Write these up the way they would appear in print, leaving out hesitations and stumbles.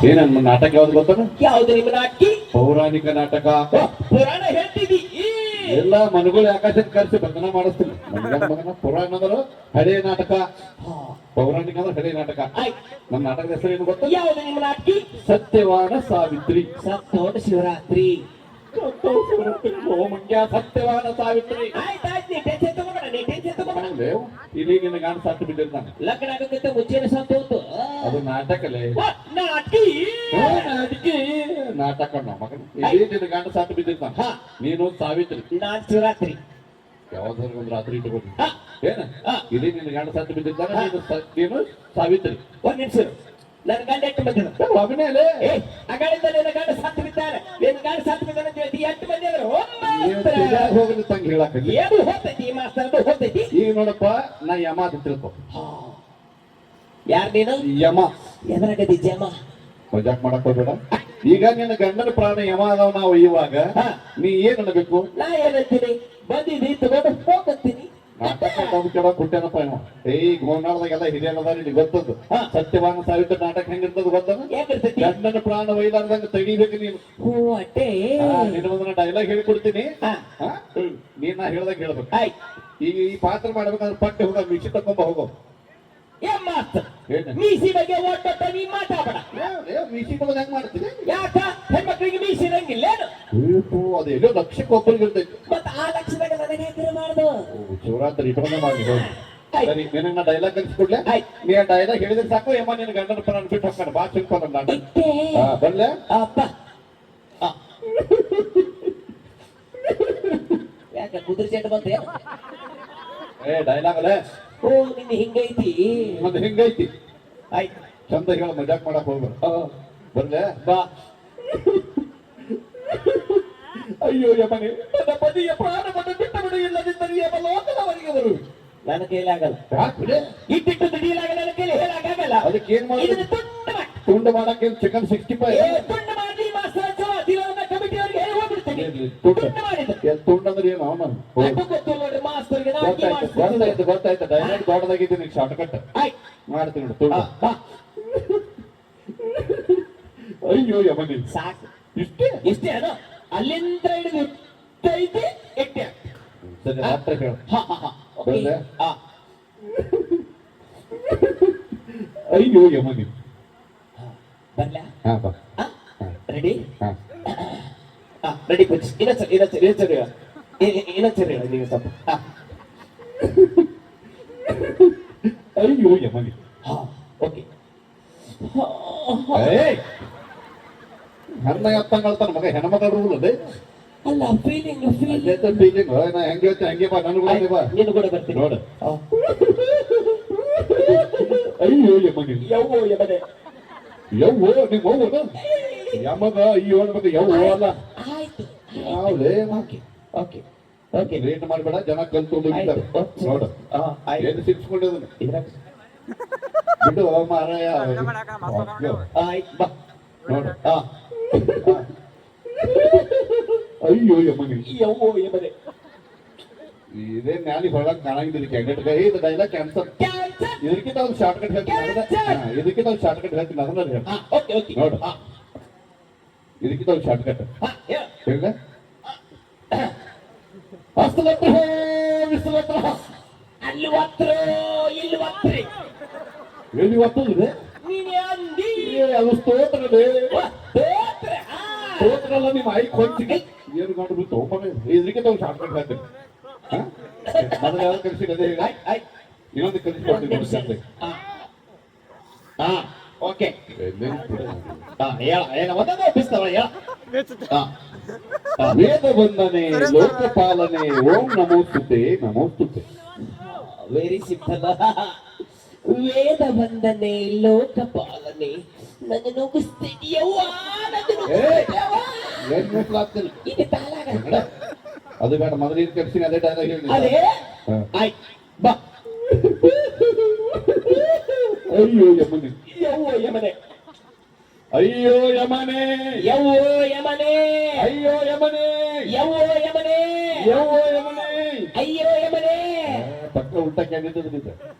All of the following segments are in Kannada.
ಏನನ್ನ ನಾಟಕ ಯಾವ್ದು ಗೊತ್ತಾನ? ಯಾವ್ದು ನಿಮ್ಮ ನಾಟಕಿ? ಪೌರಾಣಿಕ ನಾಟಕ. ಪುರಾಣ ಹೇಳ್ತಿದ್ದಿ? ಎಲ್ಲ ಮನುಗಳು ಆಕಾಶಕ್ಕೆ ಕರೆಸಿ ಬಂಧನ ಮಾಡಿಸ್ತೀನಿ. ಮಗನ ಪುರಾಣ ಅಂದ್ರೆ ಹಳೆ ನಾಟಕ, ಪೌರಾಣಿಕ ಅಂದ್ರೆ ಹಳೆ ನಾಟಕ. ನಮ್ಮ ನಾಟಕದ ಹೆಸರು ಏನು ಗೊತ್ತ? ಯಾವ್ದು ನಿಮ್ಮ ನಾಟಕಿ? ಸತ್ಯವಾನ ಸಾವಿತ್ರಿ. ಸತ್ತೋಟ ಶಿವರಾತ್ರಿ. ಮಂಗ್ಯ ಸತ್ಯವಾನ ಸಾವಿತ್ರಿ. ಆಯ್ತಾಯ್ತು, ನೀ ಟೆನ್ಷನ್ ತಗೋಬೇಡ, ನೀ ಟೆನ್ಷನ್ ತಗೋಬೇಡ. ಇಲ್ಲಿ ನಿನ್ನ ಗಂಡ ಸತ್ತು ಬಿದ್ದಿರ್ತಾನೆ. ಲಗ್ನ ಆಗೋಕ್ಕಿಂತ ಮುಂಚೆನೆ ಸತ್ತು ಹೋತು. ಅದು ನಾಟಕಲೇ. ನಾಟಕಿ ನಾಟಕ ಮಗನ. ಇಲ್ಲಿ ನಿನ್ನ ಗಂಡ ಸತ್ತು ಬಿದ್ದಿರ್ತಾನೆ. ನೀನು ಸಾವಿತ್ರಿ, ನಾನ್ ಶಿವರಾತ್ರಿ. ಯಾವ್ದಾದ್ರು ಒಂದು ರಾತ್ರಿ ಇಟ್ಕೊಂಡು ಏನ ಇಲ್ಲಿ ನಿನ್ನ ಗಂಡ ಸತ್ತು ಬಿದ್ದಿರ್ತಾನೆ. ನೀನು ಸಾವಿತ್ರಿ. ಒಂದ್ ನಿಮಿಷ, ನನ್ನ ಗಂಡ ಎಷ್ಟು ಬಂದಿದ್ರು? ಅಭಿನಯಲೇ ಅಗಾಡಿಂದ ನಿನ್ನ ಗಂಡ ಸತ್ತು ಬಿದ್ದಾನೆ, ನಿನ್ನ ಗಂಡ ಸತ್ತು ಬಿದ್ದಾನೆ ಅಂತ ಹೇಳ್ತಿ. ಎಷ್ಟು ಮಂದಿ ಆದ್ರು? ಹೋಗಲಿ ತಂಗಿ ಹೇಳಕ್ ಏನು ಹೋಗ್ತೈತಿ ಮಾಸ್ತರ್, ಹೋಗ್ತೈತಿ. ಈಗ ನೋಡಪ್ಪ, ನಾ ಯಮ ಅಂತ ತಿಳ್ಕೊ. ಯಾರ್ ನೀನು? ಯಮ. ಎದರಾಗದಿ ಜಮ? ಮಜಾಕ್ ಮಾಡಕ್ ಹೋಗ್ಬೇಡ. ಈಗ ನಿನ್ನ ಗಂಡನ ಪ್ರಾಣ ಯಮ ಅದಾವ. ನಾವು ಇವಾಗ ನೀ ಏನ್ ಅನ್ಬೇಕು? ನಾ ಏನಂತೀನಿ? ಬಂದಿದ್ದೀನಿ ತಗೊಂಡು ಹೋಗಂತೀನಿ. ನಾಟಕ ಕೊಟ್ಟೇನಪ್ಪ ಇವ. ಗೋನಾಳದಾಗೆಲ್ಲ ಹಿರಿಯರದಾರ ಇಲ್ಲಿ ಗೊತ್ತದ್ದು. ಸತ್ಯವಾನ ಸಾವಿತ್ರಿ ನಾಟಕ ಹೆಂಗಿರ್ತದ ಗೊತ್ತದ? ಗಂಡನ ಪ್ರಾಣ ಒಯ್ಲಾರ್ದಂಗ ತಡಿಬೇಕು ನೀನು. ಹೋ ಅಟ್ಟೆ. ನಿನ್ನ ಡೈಲಾಗ್ ಹೇಳಿಕೊಡ್ತೀನಿ, ನೀನ್ ನಾ ಹೇಳ್ದಾಗ ಹೇಳ್ಬೇಕು. ಈಗ ಈ ಪಾತ್ರ ಮಾಡ್ಬೇಕಾದ್ರೆ ಪಟ್ಟೆ ಹೋಗ ಮಿಷಿ ತಕೊಂಬ ಹೋಗೋ. ಮೀಸಿ ಬಗ್ಗೆ ಓಟ್ಟ ನೀ ಮಾತಾಡ. ಮಿಷಿ ತಗೊಂಡ್ ಹೆಂಗ್ ಮಾಡ್ತೀನಿ? ಯಾಕ ಹೆಣ್ಮಕ್ಳಿಗೆ ಮೀಸಿ ಇರಂಗಿಲ್ಲ? ಅದು ಎಲ್ಲೋ ಲಕ್ಷಕ್ಕೆ ಒಬ್ಬರಿಗೆ ಇರ್ತೈತಿ. ಮತ್ತ ಆ ಲಕ್ಷದಾಗ ನನಗೆ ಯಾಕೆ ಮಾಡ್ದು? ಶಿವರಾತ್ರಿ ಇಟ್ಕೊಂಡೆ ಮಾಡಿ. ಸರಿ, ನಿನಗೆ ನಾ ಡೈಲಾಗ್ ಕಲಿಸ್ಕೊಡ್ಲೆ. ನೀ ಆ ಡೈಲಾಗ್ ಹೇಳಿದ್ರೆ ಸಾಕು. ಯಮ್ಮ ನಿನ್ನ ಗಂಡನ ಪ್ರಾಣ ಬಿಟ್ಟು ಹೋಗ್ತಾನೆ. ಬಾ ಚಿಂಕೋಲ್ಲ ನಾಟಕ ಬರ್ಲೆ. ಅಪ್ಪ ಯಾಕೆ ಕುದುರೆ ಚೆಂಡು ಬಂತ? ಡೈಲಾಗ್ ಅಲ್ಲೇ. ಓ ನಿನ್ನ ಹಿಂಗೈತಿ. ಮತ್ತೆ ಹಿಂಗೈತಿ. ಆಯ್ತು, ಚಂದ ಹೇಳ, ಮಜಾಕ್ ಮಾಡಕ್ ಹೋಗ್ಬೇಡ. ಬರ್ಲೆ. ಬಾ. ಅಯ್ಯೋ ಯಮನೆ, ನನ್ನ ಪತಿಯ ಪ್ರಾಣವನ್ನು ಬಿಟ್ಟು ಬಿಡು, ಇಲ್ಲದಿದ್ದರೆ ಯಮಲೋಕದವರೆಗೆ ಬರು. ನನ್ನ ಕೈಲಿ ಆಗಲ್ಲ. ಇಟ್ಟಿಟ್ಟು ದುಡಿಯಲಾಗ ನನ್ನ ಕೈಲಿ ಹೇಳಕ್ಕಾಗಲ್ಲ. ಅದಕ್ಕೆ ಏನ್ ಮಾಡಿ? ತುಂಡು ಮಾಡಕ್ಕೆ ಚಿಕನ್ 65 ತುಂಡು ಮಾಡಿ ಮಾಸ್ಟರ್ ದಿನವನ್ನ ಕಮಿಟಿಯವರಿಗೆ ಹೇಳಿ ಹೋಗ್ಬಿಡ್ತೀನಿ. ತುಂಡು ಅಂದ್ರೆ ಏನು? ಅವನು ಗೊತ್ತಾಯ್ತು. ಡೈರೆಕ್ಟ್ ದೊಡ್ಡದಾಗಿದ್ದೀನಿ, ಶಾರ್ಟ್ ಕಟ್ ಮಾಡ್ತೀನಿ. ತುಂಡು. ಅಯ್ಯೋ ಯಮನಿ, ಸಾಕು. ಇಷ್ಟೇ ಅದ ಅಲ್ಲಿಂದ ಹಿಡಿದು ಐತಿ ಎಟ್ಟೆ. ಸರಿ, ರಾತ್ರಿ ಹೇಳು. ಅಯ್ಯೋ ಯಮನಿ ಬರ್ಲ. ರೆಡಿ. ರೆಡಿ ಪೂಜಿ. ಇನ್ನೊಂದ್ಸರಿ ಹೇಳ ನೀವು ಸ್ವಲ್ಪ. ಅಯ್ಯೋ ಯಮನಿ. ಓಕೆ. ಹೆಣ್ಣ ಎತ್ತಂಗಳ್ತಾನ ಮಗ, ಹೆಣ್ಮಗಳ ರೂಲ್ ಅದೇ ಅಲ್ಲ. ಫೀಲಿಂಗ್ ನಾ ಹೆಂಗ್ ಹೇಳ್ತೀನಿ ಹಂಗೆ ಬಾ. ನನಗೂ ಬಾ, ನೀನು ಕೂಡ ಬರ್ತೀನಿ ನೋಡು. ಅಯ್ಯೋ ಯಮನಿ. ಯವ್ವೋ ಯಮನೆ. ಯವ್ವೋ ನಿಮ್ಮ ಅವ್ವನ ಯಮಗ ಅಯ್ಯೋ ಅನ್ಬೇಕು. ಯವ್ವೋ ಅಲ್ಲ. ಆಯ್ತು. ಯಾವ್ದೇ ಓಕೆ ಓಕೆ ಓಕೆ. ರೇಟ್ ಮಾಡ್ಬೇಡ, ಜನ ಕಲ್ತು ಹೋಗಿದ್ದಾರೆ. ನೋಡು ಏನು ಸಿಕ್ಸ್ಕೊಂಡಿದ್ದಾನೆ. ಬಿಡು ಮಾರಾಯ. ಆಯ್ತು ಬಾ ನೋಡು. ಅಯ್ಯೋ ಯಮನಿ. ಯವ್ವೋ ಯಮನೆ. ಇದೇ ನ್ಯಾಲಿ ಹೊರಗೆ ಕಾಣಂಗಿಲ್ಲ. ಕ್ಯಾಂಡಿಡೇಟ್ ಇದು ಡೈಲಾಗ್ ಕ್ಯಾನ್ಸಲ್. ಇದಕ್ಕಿಂತ ಒಂದು ಶಾರ್ಟ್ ಕಟ್ ಹೇಳ್ತೀನಿ. ಇದಕ್ಕಿಂತ ಒಂದು ಶಾರ್ಟ್ ಕಟ್ ಹೇಳ್ತೀನಿ. ಅದನ್ನ ಹೇಳಿ ನೋಡು. ಇದಕ್ಕಿಂತ ಒಂದು ಶಾರ್ಟ್ ಕಟ್ ಹೇಳ. ಹಸ್ತಲತ್ರ ವಿಸ್ತಲತ್ರ ಅಲ್ಲಿ ಒತ್ತರು ಇಲ್ಲಿ ಒತ್ತರಿ. ಎಲ್ಲಿ ಒತ್ತದ್ರೆ ನೀನೇ ಅಂದಿ. ಅದು ಸ್ತೋತ್ರವೇ. ಸ್ತೋತ್ರಲ್ಲ ನಿಮ್ಮ ಐ ಕೊಂಚಿಗೆ ಏನು ಮಾಡ್ಬಿಟ್ಟು ಹೋಗ್ಬಾನೆ. ಇದಕ್ಕಿಂತ ಒಂದು ಶಾರ್ಟ್ ಕಟ್ ಹೇಳ್ತೀನಿ. ನನಗೆ ಯಾವ್ದು ಕಲಿಸಿದ ಅದೇ ಹೇಳಿ. ಇನ್ನೊಂದು ಕಲಿಸ್ಕೊಡ್ತೀನಿ. ಓಕೆ. ಹೇಳ ಒಂದೊಂದು ಒಪ್ಪಿಸ್ತಾವ. ವೇದ ವಂದನೆ ಲೋಕಪಾಲನೆ ಓಂ ನಮೋಸ್ತುತೆ ನಮೋಸ್ತುತೆ. Very simple. ವೇದ ವಂದನೆ ಲೋಕಪಾಲನೆ. ನನ್ನ ನುಗ್ಗಿಸ್ತಿದ್ಯವ್ವ. ಇದು ತಾಲಾಗ. ಅದು ಬೇಡ, ಮೊದಲು ಇದು ಕಲಿಸ್ತೀನಿ. ಅದೇ ಡೈಲಾಗ್ ಹೇಳಿ. ಅದೇ ಆಯ್ತು ಬಾ. ಅಯ್ಯೋ ಯಮನೆ. ಯವ್ವೋ ಯಮನೆ. ಅಯ್ಯೋ ಯಮನೆ. ಯವ್ವೋ ಯಮನೆ. ಅಯ್ಯೋ ಯಮನೆ. ಯವ್ವೋ ಯಮನೆ. ಯವ್ವೋ ಯಮನೆ. ಅಯ್ಯೋ ಯಮನೆ. ತಕ್ಕ ಉಲ್ಟಾ ಕ್ಯಾಂಡಿಡೇಟ್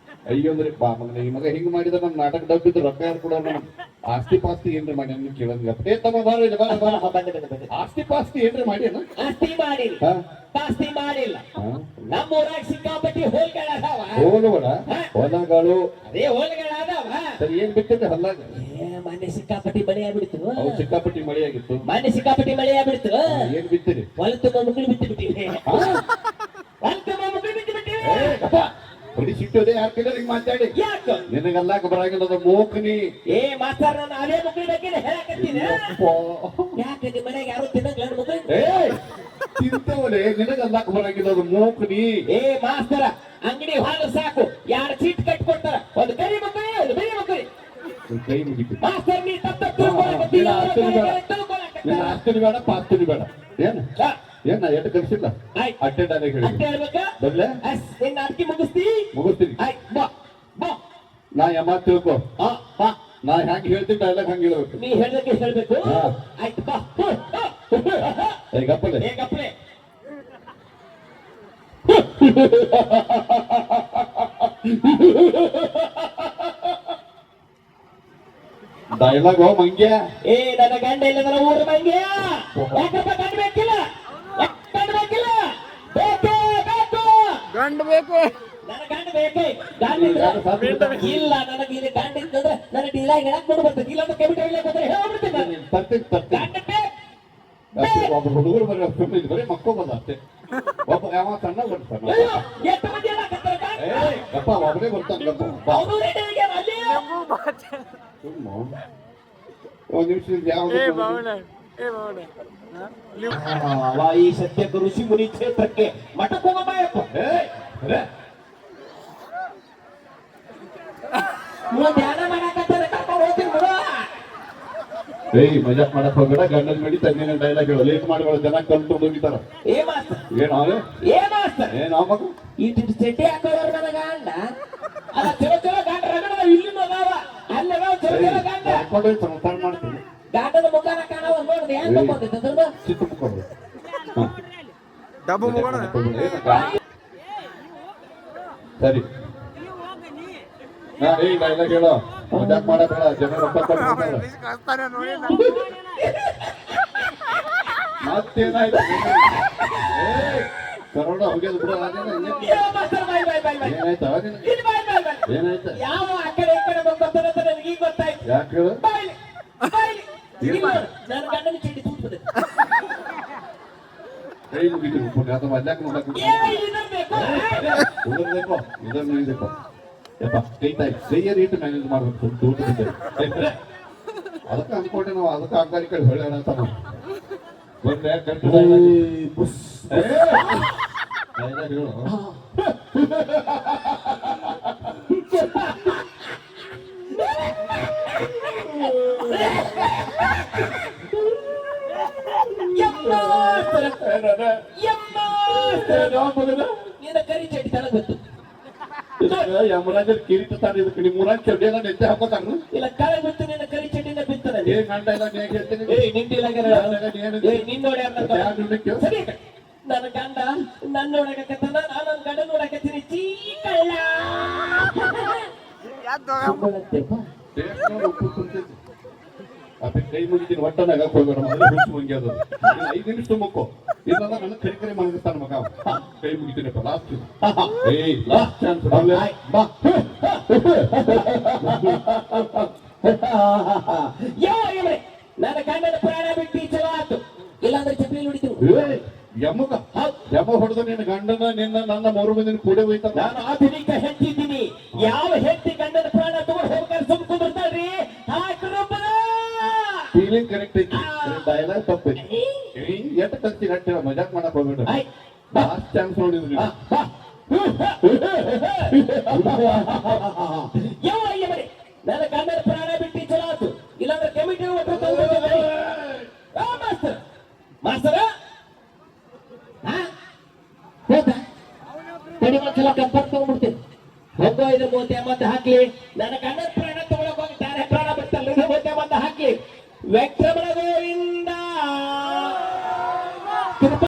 ಅಯ್ಯೋ ಅಂದ್ರೆ ಬಾ ಮಗನ ಈ ಮಗ ಹಿಂಗ್ ಮಾಡಿದ್ರೆ ನಮ್ ನಾಟಕ ಡಬ್ಬಿದ್ದು ರೊಕ್ಕ ಯಾರು ಕೂಡ ಆಸ್ತಿ ಪಾಸ್ತಿ ಏನ್ರಿ ಮಾಡಿ ಅನ್ನ ಕೇಳಂಗ ಏ ತಮ್ಮ ಬಾರ ಇಲ್ಲಿ ಬಾರ ಬಾರ ಆಸ್ತಿ ಪಾಸ್ತಿ ಏನ್ರಿ ಮಾಡಿ ಅಣ್ಣ ಆಸ್ತಿ ಮಾಡಿಲ್ಲ ಹಾ ಪಾಸ್ತಿ ಮಾಡಿಲ್ಲ ನಮ್ಮ ಊರಾಗ ಸಿಕ್ಕಾಪಟ್ಟಿ ಹೋಲ್ಗಳ ಅದಾವ ಹೋಲುಗಳ ಹೊಲಗಳು ಅದೇ ಹೋಲ್ಗಳ ಅದಾವ ಸರಿ ಏನ್ ಬಿಟ್ಟಿದ್ದೆ ಹೊಲ್ಲಾಗ ಮೊನ್ನೆ ಸಿಕ್ಕಾಪಟ್ಟಿ ಮಳೆ ಆಗ್ಬಿಡ್ತು ಅವು ಸಿಕ್ಕಾಪಟ್ಟಿ ಮಳೆ ಆಗಿತ್ತು ಮೊನ್ನೆ ಸಿಕ್ಕಾಪಟ್ಟಿ ಮಳೆ ಆಗ್ಬಿಡ್ತು ಏನ್ ಬಿತ್ತಿರಿ ಹೊಲ ತುಂಬ ಮಕ್ಕಳು ಬಿಟ್ಟು ಬಿಟ್ಟಿವಿ ಹೊಲ ತುಂಬ ಮಕ್ಕಳು ಬಿಟ್ಟು ಬಿಟ್ಟಿವಿ ಬಡಿ ಸಿಟ್ಟೋದೆ ಯಾರ ಕೈಲಿ ಮಾತಾಡಿ ಯಾಕ ನಿನಗಲ್ಲಾಕ ಬರಾಗಿಲ್ಲದ ಮೂಕನಿ ಏ ಮಾಸ್ತರ್ ನಾನು ಅದೇ ಮಕ್ಕಳ ಬಗ್ಗೆ ಹೇಳಕತ್ತೀನಿ ಯಾಕೆ ನಿಮ್ಮ ಮನೆಗೆ ಯಾರು ತಿನ್ನಕ್ ಮಕ್ಕಳು ಏ ತಿಂತವಲೆ ನಿನಗಲ್ಲಾಕ ಬರಾಗಿಲ್ಲದ ಮೂಕನಿ ಏ ಮಾಸ್ತರ ಅಂಗಡಿ ಹಾಲು ಸಾಕು ಯಾರು ಚೀಟ್ ಕಟ್ಕೊಡ್ತಾರ ಒಂದು ಕರಿ ಮಕ್ಕಳು ಒಂದು ಬರಿ ಮಕ್ಕಳು ಕೈ ಮುಗಿತು ಮಾಸ್ತರ್ ನೀ ತಪ್ಪ ನಿನ್ನ ಆಸ್ತಿನಿ ಬೇಡ ಪಾಸ್ತಿನಿ ಬೇಡ ಏನ್ ಏನ್ ನಾ ಎಷ್ಟು ಕಲಿಸಿಲ್ಲ ಅಟೆಂಡ್ ಆಗಿ ಹೇಳಿ ಬರ್ಲೆ ನಿನ್ನ ಅರ್ಕಿ ಮುಗಿಸ್ತಿ ಮುಗಿಸ್ತೀನಿ ಬಾ ಬಾ ನಾ ಯಮ ತಿಳ್ಕೊ ಬಾ ನಾ ಹೆಂಗ್ ಹೇಳ್ತೀನಿ ಡೈಲಾಗ್ ಹಂಗ ಹೇಳ್ಬೇಕು ನೀ ಹೇಳ್ದಕ್ಕೆ ಹೇಳ್ಬೇಕು ಆಯ್ತು ಬಾ ಗಪ್ಪಲೆ ಗಪ್ಪಲೆ ಡೈಲಾಗ್ ಮಂಗ್ಯ ಏ ನನ್ನ ಗಂಡ ಇಲ್ಲದರ ಊರ ಮಂಗ್ಯ ಯಾಕಪ್ಪ ಗಂಡ ಬೇಕಿಲ್ಲ ಗಂಡ ಬೇಕಿಲ್ಲ ಬೇಕು ಬೇಕು ಗಂಡ ಬೇಕು ನನ್ನ ಗಂಡ ಬೇಕೇ ಗಂಡ ಇಲ್ಲ ನನಗೆ ಇಲ್ಲಿ ಗಂಡ ಇತ್ತಂದ್ರೆ ನನ್ನ ಡೀಲಾಗ್ ಹೇಳಕ್ ನೋಡಿ ಬರ್ತದೆ ಇಲ್ಲ ಅಂದ್ರೆ ಕೆಮಿಟರ್ ಇಲ್ಲ ಬಂದ್ರೆ ಹೇಳ್ಬಿಡ್ತೀನಿ ಗಂಡ ಒಬ್ಬ ಹುಡುಗರು ಬರೀ ಮಕ್ಕೋಬಲ್ಲ ಅಷ್ಟೇ ಒಬ್ಬ ಯಾವ ಸಣ್ಣ ಬರ್ತಾನ ಎಷ್ಟು ಮಂದಿ ಗಪ್ಪ ಒಬ್ಬನೇ ಬರ್ತಾನ ಒಂದ್ ನಿಮಿಷ ಈ ಸತ್ಯಕ್ಕೆ ಋಷಿ ಮುನಿ ಕ್ಷೇತ್ರಕ್ಕೆ ಮಠಕ್ಕೆ ಹೋಗಪ್ಪ ಧ್ಯಾನ ಮಾಡಕತ್ತಾರೆ ಕರ್ಕೊಂಡು ಹೋಗ್ತೀನಿ ಬಿಡು ಏಯ್ ಮಜಾಕ್ ಮಾಡಕ್ ಹೋಗ್ಬೇಡ ಗಂಡನ ಮಾಡಿ ತಂದಿನ ಡೈಲಾಗ್ ಹೇಳು ಲೇಟ್ ಮಾಡ್ಕೊಳ್ಳೋ ಜನ ಕಲ್ತ್ಕೊಂಡು ಹೋಗಿತಾರ ಏ ಮಾಸ್ತರ್ ಏನ್ ಮಗ ಈ ಚಡ್ಡಿ ಹಾಕೋರು ನನ್ನ ಗಂಡ ಅಲ್ಲ ಚಲೋ ಚಲೋ ಗಂಡ ರಗಡ ಇಲ್ಲಿ ಅದಾವ ಅಲ್ಲಿ ಅದಾವ ಚಲೋ ಚಲೋ ಗಂಡ ಹಾಕೊಂಡು ಸಂಸಾರ ಮಾಡ್ತೀನಿ ಗಂಡನ ಮುಖನ ಕಾಣವ ನೋಡಿದ್ರೆ ಹೆಂಗ್ ಬಂದಿತ್ತು ಅದ್ರ ಚಿಕ್ಕ ಮುಖಂಡು ಡಬ್ಬು ಮುಗೋಣ ಸರಿ ನಾ ಏ ಡೈಲಾಗ್ ಹೇಳೋ ಮಜಾಕ್ ಮಾಡಬೇಡ ಜನ ರೊಕ್ಕ ಕೊಡ್ತಾರೆ ಕಸ್ತಾನೆ ನೋಡಿ ಮತ್ತೇನಾಯ್ತು ಕರೋಡ ಹೋಗ್ಯದ ಬಿಡು ಏನಾಯ್ತಾ ಏನಾಯ್ತ ಯಾವ ಆ ಕಡೆ ಈ ಕಡೆ ಬಂದ್ರೆ ನನಗೆ ಈಗ ಗೊತ್ತಾಯ್ತು ಯಾಕೆ ಹೇಳು ನನ್ನ ಗಂಡನ ಚಡ್ಡಿ ತೂರ್ತದೆ ಕೈ ಮುಗಿತು ಅಥವಾ ಅಲ್ಲಾಕ ನೋಡಕ್ ಉದರ್ಬೇಕು ಇದನ್ನು ಯಪ್ಪ ಕೈ ತಾಯಿ ಕೈಯ ರೇಟ್ ಮ್ಯಾನೇಜ್ ಮಾಡ್ಬೇಕು ತೂತದೆ ಅದಕ್ಕೆ ಅನ್ಕೊಂಡೆ ನಾವು ಅದಕ್ಕೆ ಆಗಾರಿ ಕಡೆ ಹೇಳೋಣ ಅಂತ ನಾವು ಬಂದೆ ಕಟ್ಟು ಹೇಳು ನಿನ್ನ ಕರಿ ಚಡ್ಡಿ ತನಕ ಗೊತ್ತು ಯಮರಾಜರ್ ಕಿರೀಟ ತಾನೆ ಇದಕ್ಕೆ ನಿಮ್ಮ ಊರಾಗ ಚಡ್ಡಿ ಎಲ್ಲ ನೆತ್ತೆ ಹಾಕೋತಾರ ಇಲ್ಲ ಕರೆ ಗೊತ್ತು ನಿನ್ನ ಕರಿ ಚಡ್ಡಿನ ಬಿತ್ತದ ಏನ್ ಗಂಟ ಇಲ್ಲ ನೀ ಹೇಳ್ತೀನಿ ನಿಂದ ಸರಿ ನನ್ನ ಗಂಡ ನನ್ನ ನೋಡಕತ್ತಾನ ನಾನು ನನ್ನ ಗಂಡ ನೋಡಕತ್ತೀನಿ ಚೀಕಲ್ಲ ಅದೇ ಕೈ ಮುಗಿತೀನಿ ಒಟ್ಟನಾಗ ಹೋಗೋಣ ಹುಚ್ಚು ಮಂಗಿ ಅದು 5 ನಿಮಿಷ ತುಂಬಕ್ಕೋ ಇಲ್ಲ ನನ್ನ ಕರಿ ಕರಿ ಮಾಡಿಸ್ತಾನ ಮಗ ಕೈ ಮುಗಿತೀನಪ್ಪ ಲಾಸ್ಟ್ ಏಯ್ ಲಾಸ್ಟ್ ಚಾನ್ಸ್ ಬಾ ನನ್ನ ಗಂಡನ ಪ್ರಾಣ ಬಿಟ್ಟು ಚಲೋ ಆಯ್ತು ಇಲ್ಲಾಂದ್ರೆ ಚಪ್ಪಲಿ ಹೊಡಿತೀವಿ ಯಮ ಹೊಡೆದು ನಿನ್ನ ಗಂಡನ ನಿನ್ನ ನನ್ನ 3 ಮಂದಿನ ಕೂಡೆ ಹೋಯ್ತ ನಾನು ಆಧುನಿಕ ಹೆಂಡತಿದ್ದೀನಿ ಯಾವ ಹೆಂಡತಿ ಗಂಡನ ಪ್ರಾಣ ತಗೊಂಡು ಹೋಗ್ತಾರೆ ಸುಮ್ಕೊಂಡ್ಬಿಡ್ತಾಳ್ರಿ ಫೀಲಿಂಗ್ ಕರೆಕ್ಟ್ ಐತಿ ಡೈಲಾಗ್ ತಪ್ಪೈತಿ ಎಷ್ಟು ಕಲ್ತೀನಿ ಹಟ್ಟಿ ಮಜಾಕ್ ಮಾಡಕ್ ಹೋಗ್ಬೇಡ ಲಾಸ್ಟ್ ಚಾನ್ಸ್ ನೋಡಿದ್ರಿ ನನ್ನ ಗಂಡನ ಪ್ರಾಣ ಬಿಟ್ಟು ಚಲೋ ಆಯ್ತು ಇಲ್ಲಾಂದ್ರೆ ಕಮಿಟಿ ಮಾಸ್ತರ ಮಾಸ್ತರ ಚಲೋ ಕಂಫರ್ಟ್ ತಗೊಂಡ್ಬಿಡ್ತೀನಿ 15 ಹಾಕ್ಲಿ ನನ್ನ ಗಂಡನ ಪ್ರಾಣ ತಗೊಳಕ್ ಹೋಗಿ ಬೇರೆ ಪ್ರಾಣ ಬಿಡ್ತಾರೆ 30 ಹಾಕಿ ವೆಂಕಟರಮಣ ಗೋವಿಂದ